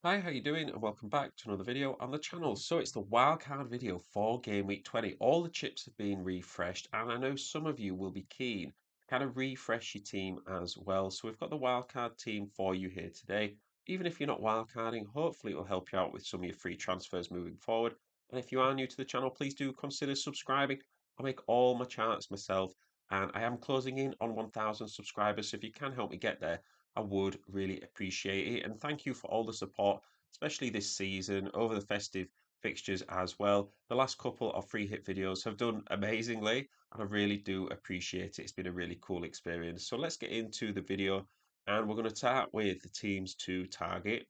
Hi, how you doing? And welcome back to another video on the channel. So it's the wildcard video for Game Week 20. All the chips have been refreshed, and I know some of you will be keen to kind of refresh your team as well. So we've got the wildcard team for you here today. Even if you're not wildcarding, hopefully it will help you out with some of your free transfers moving forward. And if you are new to the channel, please do consider subscribing. I make all my charts myself, and I am closing in on 1,000 subscribers. So if you can help me get there, I would really appreciate it. And thank you for all the support, especially this season over the festive fixtures as well. The last couple of free hit videos have done amazingly, and I really do appreciate it. It's been a really cool experience. So let's get into the video, and we're going to start with the teams to target.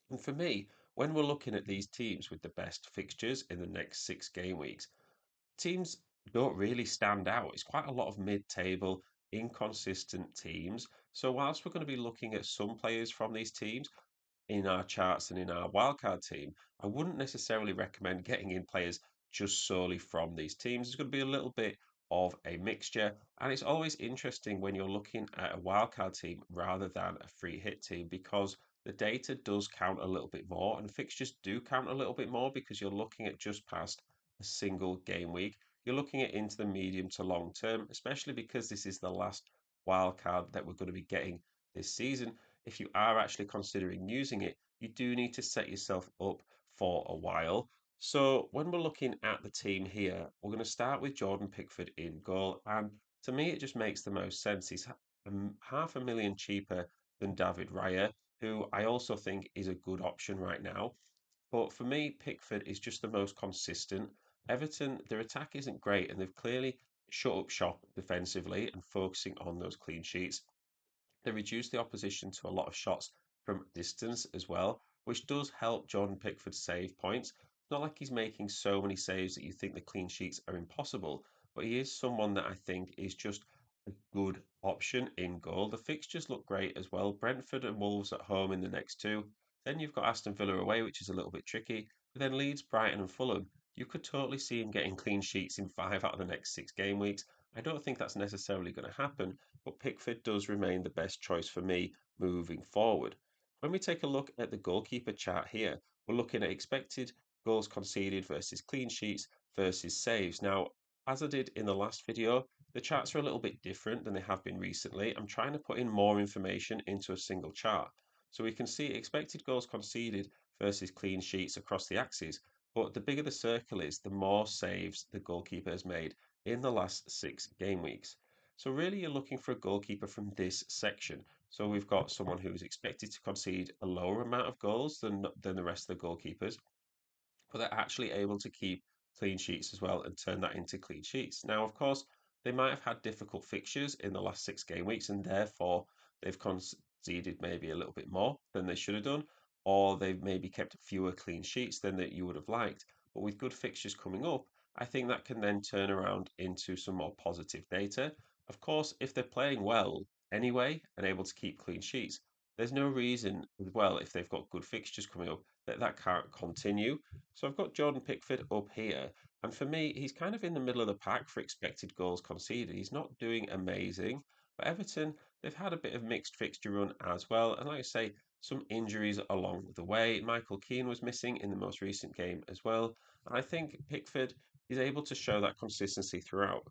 And for me, when we're looking at these teams with the best fixtures in the next 6 game weeks, teams don't really stand out. It's quite a lot of mid-table, inconsistent teams. So whilst we're going to be looking at some players from these teams in our charts and in our wildcard team, I wouldn't necessarily recommend getting in players just solely from these teams. It's going to be a little bit of a mixture, and it's always interesting when you're looking at a wildcard team rather than a free hit team because the data does count a little bit more, and fixtures do count a little bit more because you're looking at just past a single game week. You're looking at into the medium to long term, especially because this is the last wildcard that we're going to be getting this season. If you are actually considering using it, you do need to set yourself up for a while. So when we're looking at the team here, we're going to start with Jordan Pickford in goal. And to me, it just makes the most sense. He's half a million cheaper than David Raya, who I also think is a good option right now. But for me, Pickford is just the most consistent. Everton, their attack isn't great, and they've clearly shut up shop defensively and focusing on those clean sheets. They reduce the opposition to a lot of shots from distance as well, which does help Jordan Pickford save points. It's not like he's making so many saves that you think the clean sheets are impossible, but he is someone that I think is just a good option in goal. The fixtures look great as well. Brentford and Wolves at home in the next two. Then you've got Aston Villa away, which is a little bit tricky. But then Leeds, Brighton, and Fulham. You could totally see him getting clean sheets in 5 out of the next 6 game weeks. I don't think that's necessarily going to happen, but Pickford does remain the best choice for me moving forward. When we take a look at the goalkeeper chart here, we're looking at expected goals conceded versus clean sheets versus saves. Now, as I did in the last video, the charts are a little bit different than they have been recently. I'm trying to put in more information into a single chart. So we can see expected goals conceded versus clean sheets across the axes. But the bigger the circle is, the more saves the goalkeeper has made in the last 6 game weeks. So really you're looking for a goalkeeper from this section. So we've got someone who is expected to concede a lower amount of goals than the rest of the goalkeepers, but they're actually able to keep clean sheets as well and turn that into clean sheets. Now, of course, they might have had difficult fixtures in the last 6 game weeks, and therefore they've conceded maybe a little bit more than they should have done, or they've maybe kept fewer clean sheets than that you would have liked. But with good fixtures coming up, I think that can then turn around into some more positive data. Of course, if they're playing well anyway and able to keep clean sheets, there's no reason as well if they've got good fixtures coming up that that can't continue. So I've got Jordan Pickford up here, and for me, he's kind of in the middle of the pack for expected goals conceded. He's not doing amazing, but Everton, they've had a bit of mixed fixture run as well, and like I say, some injuries along the way. Michael Keane was missing in the most recent game as well, and I think Pickford is able to show that consistency throughout.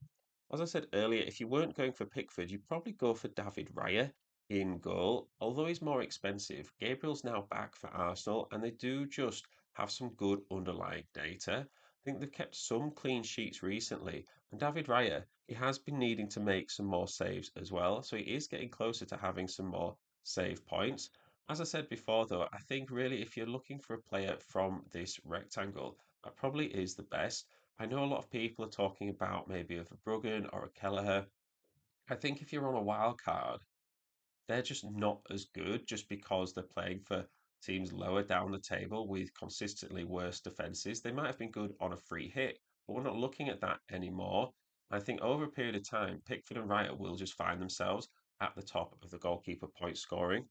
As I said earlier, if you weren't going for Pickford, you'd probably go for David Raya in goal. Although he's more expensive, Gabriel's now back for Arsenal, and they do just have some good underlying data. I think they've kept some clean sheets recently, and David Raya, he has been needing to make some more saves as well, so he is getting closer to having some more save points. As I said before, though, I think really if you're looking for a player from this rectangle, that probably is the best. I know a lot of people are talking about maybe a Verbruggen or a Kelleher. I think if you're on a wild card, they're just not as good just because they're playing for teams lower down the table with consistently worse defenses. They might have been good on a free hit, but we're not looking at that anymore. I think over a period of time, Pickford and Wright will just find themselves at the top of the goalkeeper point scoring.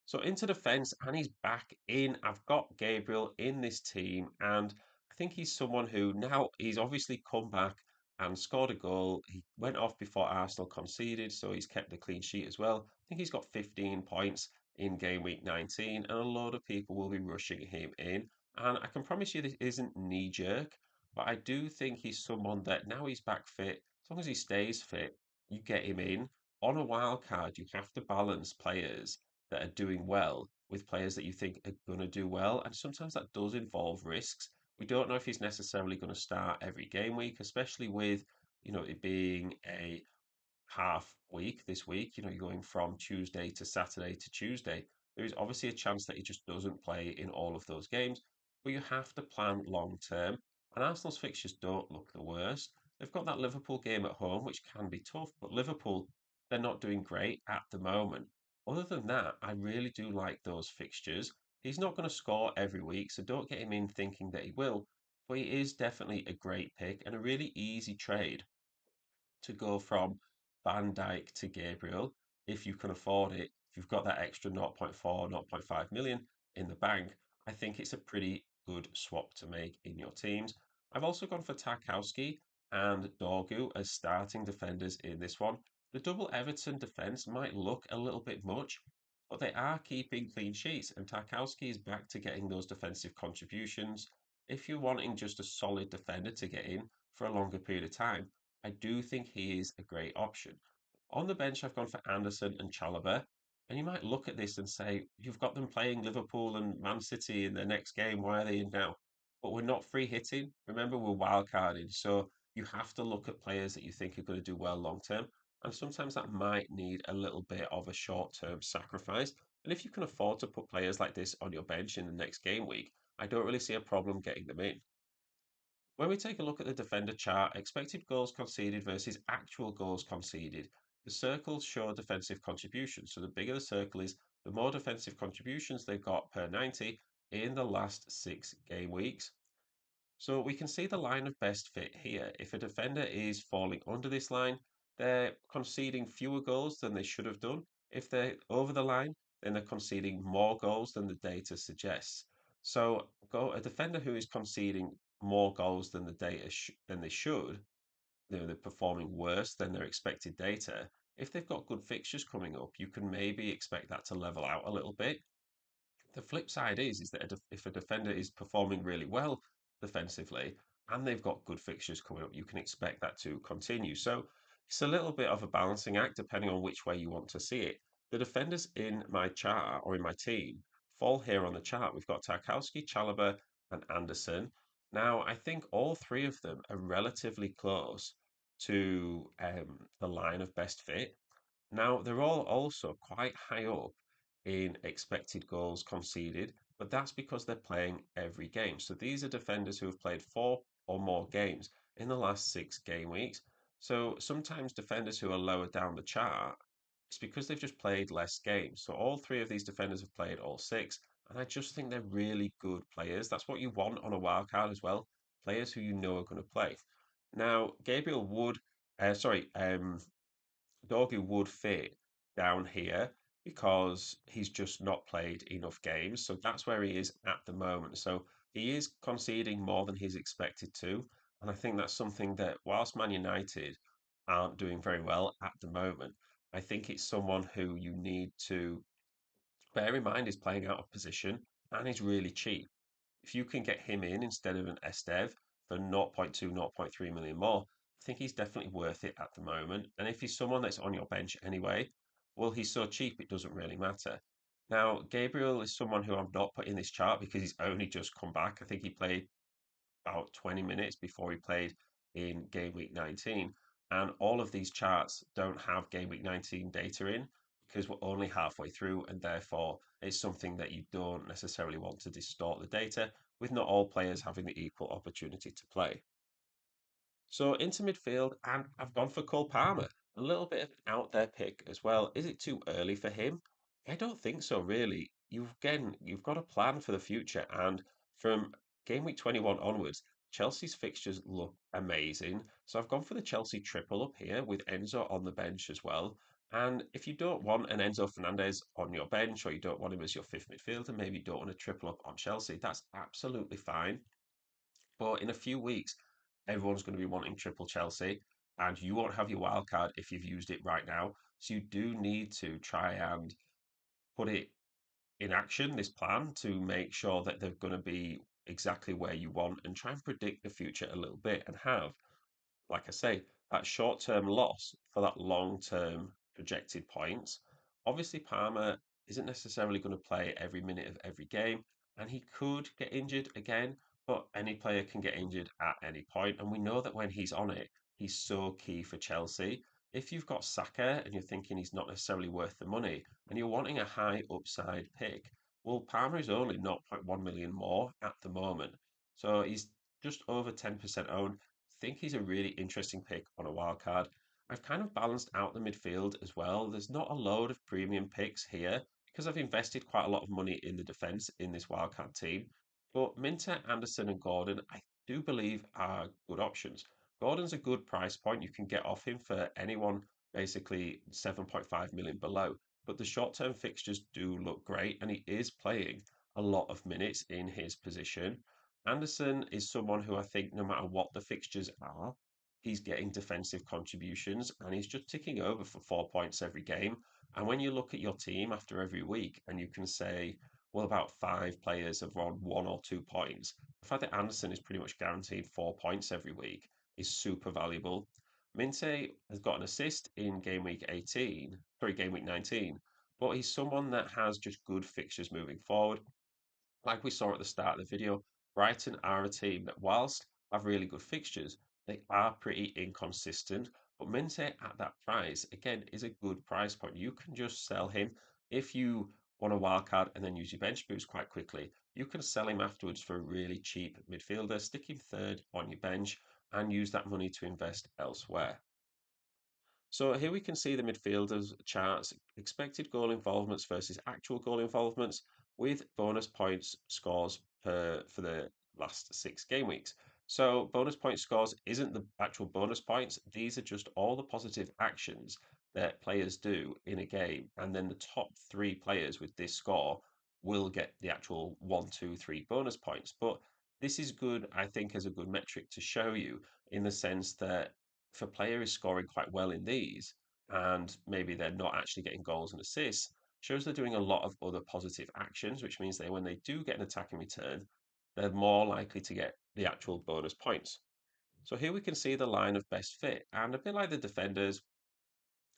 So into defence, and he's back in. I've got Gabriel in this team, and I think he's someone who now he's obviously come back and scored a goal. He went off before Arsenal conceded, so he's kept the clean sheet as well. I think he's got 15 points in game week 19, and a lot of people will be rushing him in. And I can promise you this isn't knee jerk, but I do think he's someone that now he's back fit, as long as he stays fit, you get him in. On a wild card, you have to balance players that are doing well with players that you think are going to do well. And sometimes that does involve risks. We don't know if he's necessarily going to start every game week, especially with, it being a half week this week. You're going from Tuesday to Saturday to Tuesday. There is obviously a chance that he just doesn't play in all of those games, but you have to plan long term. And Arsenal's fixtures don't look the worst. They've got that Liverpool game at home, which can be tough, but Liverpool, they're not doing great at the moment. Other than that, I really do like those fixtures. He's not going to score every week, so don't get him in thinking that he will, but he is definitely a great pick and a really easy trade to go from Van Dijk to Gabriel if you can afford it. If you've got that extra zero point 0.4, zero point 0.5 million in the bank, I think it's a pretty good swap to make in your teams. I've also gone for Tarkowski and Dorgu as starting defenders in this one. The double Everton defence might look a little bit much, but they are keeping clean sheets, and Tarkowski is back to getting those defensive contributions. If you're wanting just a solid defender to get in for a longer period of time, I do think he is a great option. On the bench, I've gone for Anderson and Chalobah. And you might look at this and say, you've got them playing Liverpool and Man City in their next game. Why are they in now? But we're not free hitting. Remember, we're wildcarding. So you have to look at players that you think are going to do well long term. And sometimes that might need a little bit of a short term sacrifice. And if you can afford to put players like this on your bench in the next game week, I don't really see a problem getting them in. When we take a look at the defender chart, expected goals conceded versus actual goals conceded, the circles show defensive contributions. So the bigger the circle is, the more defensive contributions they've got per 90 in the last 6 game weeks. So we can see the line of best fit here. If a defender is falling under this line, they're conceding fewer goals than they should have done. If they're over the line, then they're conceding more goals than the data suggests. So a defender who is conceding more goals than the data than they should, they're performing worse than their expected data. If they've got good fixtures coming up, you can maybe expect that to level out a little bit. The flip side is that if a defender is performing really well defensively and they've got good fixtures coming up, you can expect that to continue. So it's a little bit of a balancing act depending on which way you want to see it. The defenders in my chart or in my team fall here on the chart. We've got Tarkowski, Chalobah, and Anderson. Now, I think all three of them are relatively close to the line of best fit. Now, they're all also quite high up in expected goals conceded, but that's because they're playing every game. So these are defenders who have played 4 or more games in the last 6 game weeks. So sometimes defenders who are lower down the chart, it's because they've just played less games. So all three of these defenders have played all 6, and I just think they're really good players. That's what you want on a wild card as well. Players who you know are going to play. Now, Gabriel Wood, sorry, Dorgu would fit down here because he's just not played enough games. So that's where he is at the moment. So he is conceding more than he's expected to. And I think that's something that, whilst Man United aren't doing very well at the moment, I think it's someone who you need to bear in mind is playing out of position and is really cheap. If you can get him in instead of an Estev for 0.2, 0.3 million more, I think he's definitely worth it at the moment. And if he's someone that's on your bench anyway, well, he's so cheap it doesn't really matter. Now, Gabriel is someone who I'm not put in this chart because he's only just come back. I think he played about 20 minutes before he played in game week 19. And all of these charts don't have game week 19 data in because we're only halfway through, and therefore it's something that you don't necessarily want to distort the data with not all players having the equal opportunity to play. So into midfield, and I've gone for Cole Palmer. A little bit of an out there pick as well. Is it too early for him? I don't think so, really. You've got a plan for the future, and from game week 21 onwards, Chelsea's fixtures look amazing. So I've gone for the Chelsea triple up here with Enzo on the bench as well. And if you don't want an Enzo Fernandez on your bench, or you don't want him as your fifth midfielder, maybe you don't want to triple up on Chelsea, that's absolutely fine. But in a few weeks, everyone's going to be wanting triple Chelsea, and you won't have your wild card if you've used it right now. So you do need to try and put it in action this plan to make sure that they're going to be exactly where you want and try and predict the future a little bit and have, like I say, that short term loss for that long term projected points. Obviously, Palmer isn't necessarily going to play every minute of every game, and he could get injured again, but any player can get injured at any point. And we know that when he's on it, he's so key for Chelsea. If you've got Saka and you're thinking he's not necessarily worth the money, and you're wanting a high upside pick, well, Palmer is only 0.1 million more at the moment. So he's just over 10% owned. Think he's a really interesting pick on a wild card. I've kind of balanced out the midfield as well. There's not a load of premium picks here because I've invested quite a lot of money in the defence in this wildcard team. But Minter, Anderson, and Gordon, I do believe are good options. Gordon's a good price point. You can get off him for anyone basically 7.5 million below. But the short term fixtures do look great, and he is playing a lot of minutes in his position. Anderson is someone who I think no matter what the fixtures are, he's getting defensive contributions and he's just ticking over for 4 points every game. And when you look at your team after every week and you can say, well, about five players have won 1 or 2 points, the fact that Anderson is pretty much guaranteed 4 points every week is super valuable. Minte has got an assist in game week 19, but he's someone that has just good fixtures moving forward. Like we saw at the start of the video, Brighton are a team that, whilst have really good fixtures, they are pretty inconsistent. But Minte at that price, again, is a good price point. You can just sell him if you want a wild card and then use your bench boost quite quickly. You can sell him afterwards for a really cheap midfielder, stick him third on your bench, and use that money to invest elsewhere. So here we can see the midfielders charts, expected goal involvements versus actual goal involvements with bonus points scores for the last 6 game weeks. So bonus point scores isn't the actual bonus points. These are just all the positive actions that players do in a game. And then the top 3 players with this score will get the actual 1, 2, 3 bonus points. But this is good, I think, as a good metric to show you in the sense that if a player is scoring quite well in these and maybe they're not actually getting goals and assists, shows they're doing a lot of other positive actions, which means that when they do get an attack in return, they're more likely to get the actual bonus points. So here we can see the line of best fit, and a bit like the defenders,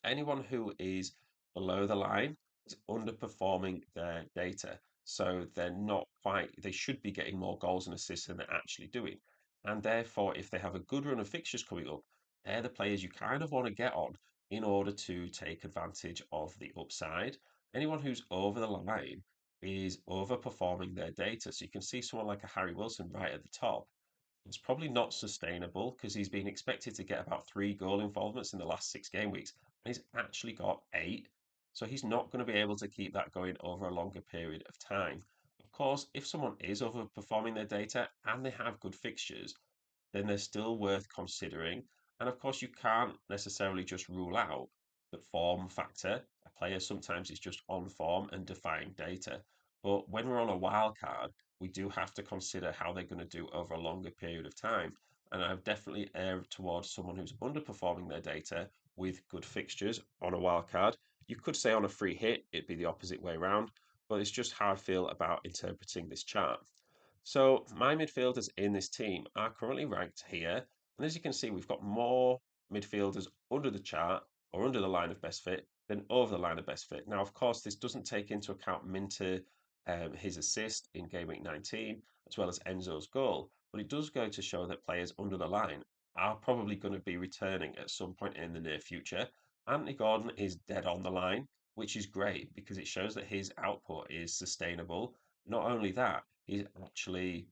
anyone who is below the line is underperforming their data. So they're not quite, they should be getting more goals and assists than they're actually doing. And therefore, if they have a good run of fixtures coming up, they're the players you kind of want to get on in order to take advantage of the upside. Anyone who's over the line is overperforming their data. So you can see someone like a Harry Wilson right at the top. It's probably not sustainable because he's been expected to get about 3 goal involvements in the last 6 game weeks, and he's actually got 8. So he's not going to be able to keep that going over a longer period of time. Of course, if someone is overperforming their data and they have good fixtures, then they're still worth considering. And of course, you can't necessarily just rule out the form factor. A player sometimes is just on form and defying data. But when we're on a wild card, we do have to consider how they're going to do over a longer period of time. And I've definitely erred towards someone who's underperforming their data with good fixtures on a wild card. You could say on a free hit, it'd be the opposite way around, but it's just how I feel about interpreting this chart. So my midfielders in this team are currently ranked here. And as you can see, we've got more midfielders under the chart or under the line of best fit than over the line of best fit. Now, of course, this doesn't take into account Minter, his assist in game week 19, as well as Enzo's goal. But it does go to show that players under the line are probably going to be returning at some point in the near future. Anthony Gordon is dead on the line, which is great because it shows that his output is sustainable. Not only that, he's actually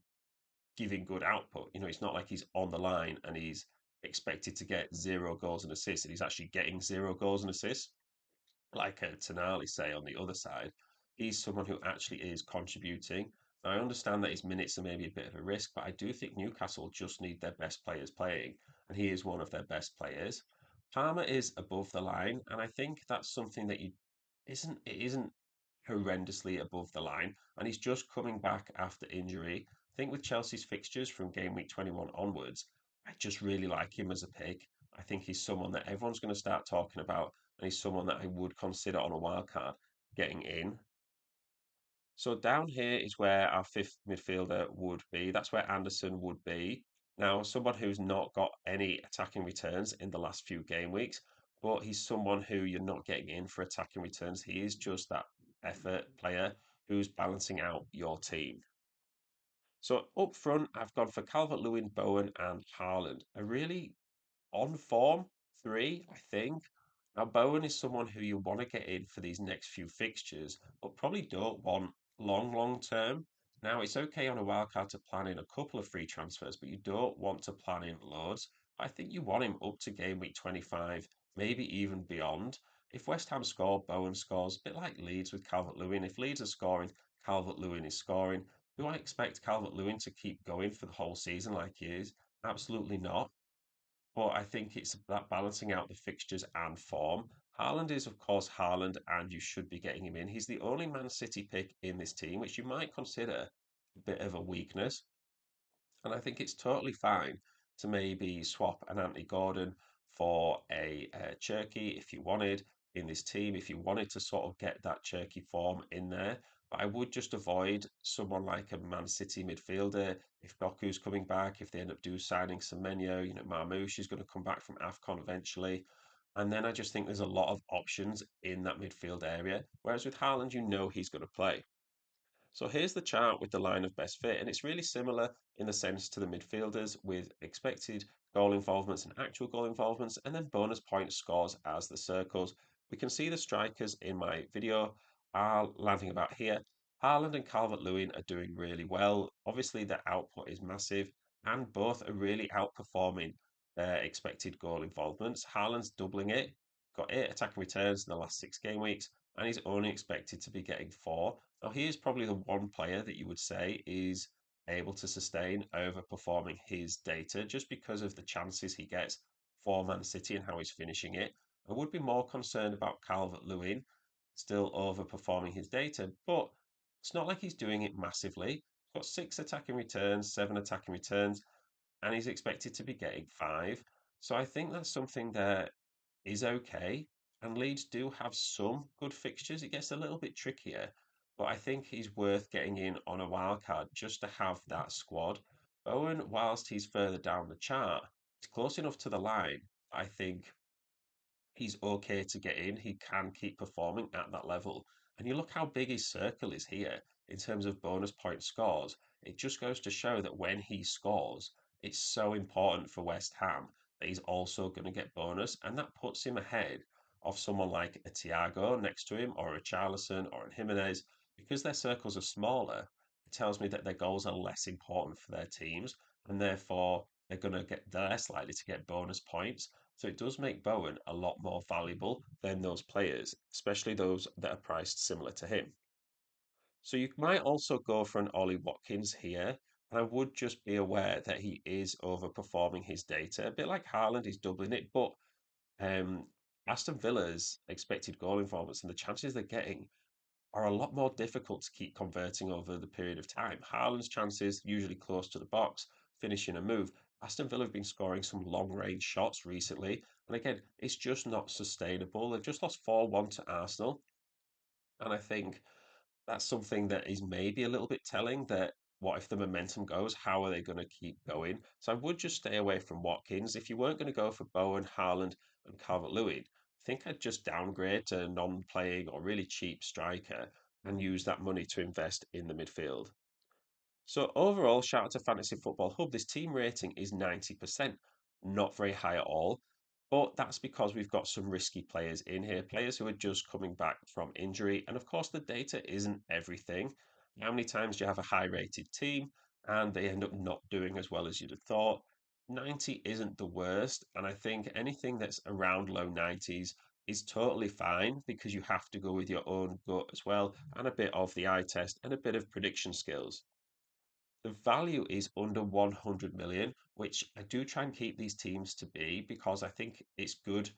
giving good output. You know, it's not like he's on the line and he's expected to get 0 goals and assists, and he's actually getting 0 goals and assists, like a Tonali say on the other side. He's someone who actually is contributing. Now, I understand that his minutes are maybe a bit of a risk, but I do think Newcastle just need their best players playing, and he is one of their best players. Palmer is above the line, and I think that's something that you isn't horrendously above the line, and he's just coming back after injury. I think with Chelsea's fixtures from game week 21 onwards, I just really like him as a pick. I think he's someone that everyone's going to start talking about, and he's someone that I would consider on a wild card getting in. So down here is where our fifth midfielder would be. That's where Anderson would be. Now, someone who's not got any attacking returns in the last few game weeks, but he's someone who you're not getting in for attacking returns. He is just that effort player who's balancing out your team. So up front, I've gone for Calvert-Lewin, Bowen, and Haaland. A really on form three, I think. Now, Bowen is someone who you want to get in for these next few fixtures, but probably don't want long term. Now, it's okay on a wildcard to plan in a couple of free transfers, but you don't want to plan in loads. I think you want him up to game week 25, maybe even beyond. If West Ham score, Bowen scores, a bit like Leeds with Calvert-Lewin. If Leeds are scoring, Calvert-Lewin is scoring. Do I expect Calvert-Lewin to keep going for the whole season like he is? Absolutely not, but I think it's that balancing out the fixtures and form. Haaland is, of course, Haaland, and you should be getting him in. He's the only Man City pick in this team, which you might consider a bit of a weakness. And I think it's totally fine to maybe swap an Anthony Gordon for a Cherky if you wanted in this team, if you wanted to sort of get that Cherky form in there. But I would just avoid someone like a Man City midfielder. If Doku's coming back, if they end up signing Semenyo, Marmoush is going to come back from AFCON eventually. And then I just think there's a lot of options in that midfield area. Whereas with Haaland, you know he's going to play. So here's the chart with the line of best fit, and it's really similar in the sense to the midfielders with expected goal involvements and actual goal involvements, and then bonus point scores as the circles. We can see the strikers in my video are landing about here. Haaland and Calvert-Lewin are doing really well. Obviously, their output is massive, and both are really outperforming their expected goal involvements. Haaland's doubling it, got 8 attacking returns in the last 6 game weeks, and he's only expected to be getting 4. Now, he is probably the one player that you would say is able to sustain overperforming his data just because of the chances he gets for Man City and how he's finishing it. I would be more concerned about Calvert-Lewin still overperforming his data, but it's not like he's doing it massively. He's got 6 attacking returns, 7 attacking returns, and he's expected to be getting 5. So I think that's something that is okay. And Leeds do have some good fixtures. It gets a little bit trickier, but I think he's worth getting in on a wild card just to have that squad. Owen, whilst he's further down the chart, he's close enough to the line. I think he's okay to get in. He can keep performing at that level. And you look how big his circle is here in terms of bonus point scores. It just goes to show that when he scores, it's so important for West Ham that he's also going to get bonus. And that puts him ahead of someone like a Thiago next to him, or a Charlison, or a Jimenez. Because their circles are smaller, it tells me that their goals are less important for their teams. And therefore, they're less likely to get bonus points. So it does make Bowen a lot more valuable than those players, especially those that are priced similar to him. So you might also go for an Ollie Watkins here, and I would just be aware that he is overperforming his data. A bit like Haaland, he's doubling it, but um, Aston Villa's expected goal involvements and the chances they're getting are a lot more difficult to keep converting over the period of time. Haaland's chances usually close to the box, finishing a move. Aston Villa have been scoring some long range shots recently, and again, it's just not sustainable. They've just lost 4-1 to Arsenal, and I think that's something that is maybe a little bit telling that what if the momentum goes? How are they going to keep going? So I would just stay away from Watkins. If you weren't going to go for Bowen, Haaland, and Calvert-Lewin, I think I'd just downgrade to a non-playing or really cheap striker and use that money to invest in the midfield. So overall, shout out to Fantasy Football Hub. This team rating is 90%, not very high at all. But that's because we've got some risky players in here, players who are just coming back from injury. And of course, the data isn't everything. How many times do you have a high rated team and they end up not doing as well as you'd have thought? 90 isn't the worst. And I think anything that's around low 90s is totally fine because you have to go with your own gut as well, and a bit of the eye test and a bit of prediction skills. The value is under 100 million, which I do try and keep these teams to be because I think it's good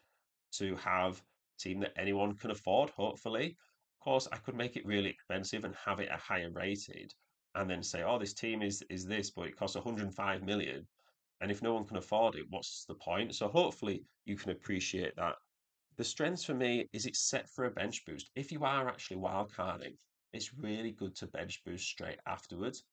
to have a team that anyone can afford, hopefully. Of course, I could make it really expensive and have it a higher rated and then say, oh, this team is this, but it costs 105 million. And if no one can afford it, what's the point? So hopefully you can appreciate that. The strengths for me is it's set for a bench boost. If you are actually wildcarding, it's really good to bench boost straight afterwards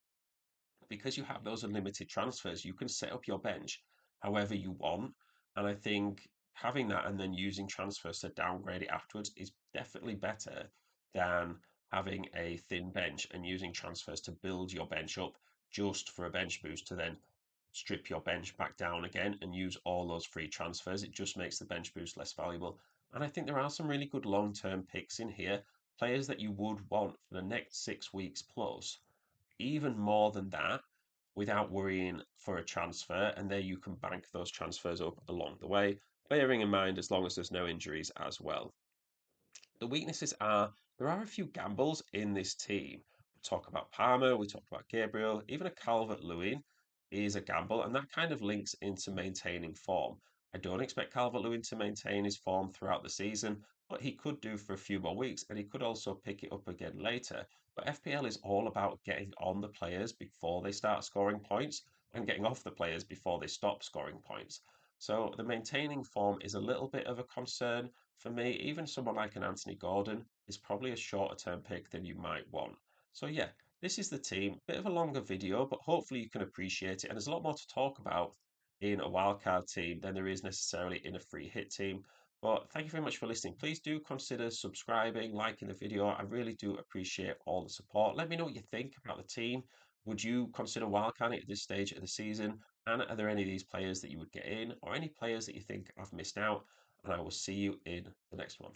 because you have those unlimited transfers. You can set up your bench however you want. And I think having that and then using transfers to downgrade it afterwards is definitely better than having a thin bench and using transfers to build your bench up just for a bench boost to then strip your bench back down again and use all those free transfers. It just makes the bench boost less valuable. And I think there are some really good long term picks in here, players that you would want for the next 6 weeks plus, even more than that, without worrying for a transfer. And there you can bank those transfers up along the way, bearing in mind as long as there's no injuries as well. The weaknesses are there are a few gambles in this team. We talk about Palmer, we talk about Gabriel, even a Calvert Lewin is a gamble, and that kind of links into maintaining form. I don't expect Calvert Lewin to maintain his form throughout the season, but he could do for a few more weeks, and he could also pick it up again later. But FPL is all about getting on the players before they start scoring points and getting off the players before they stop scoring points. So the maintaining form is a little bit of a concern for me. Even someone like an Anthony Gordon is probably a shorter term pick than you might want. So yeah, this is the team. Bit of a longer video, but hopefully you can appreciate it. And there's a lot more to talk about in a wildcard team than there is necessarily in a free hit team. But thank you very much for listening. Please do consider subscribing, liking the video. I really do appreciate all the support. Let me know what you think about the team. Would you consider wildcarding at this stage of the season? And are there any of these players that you would get in, or any players that you think I've missed out? And I will see you in the next one.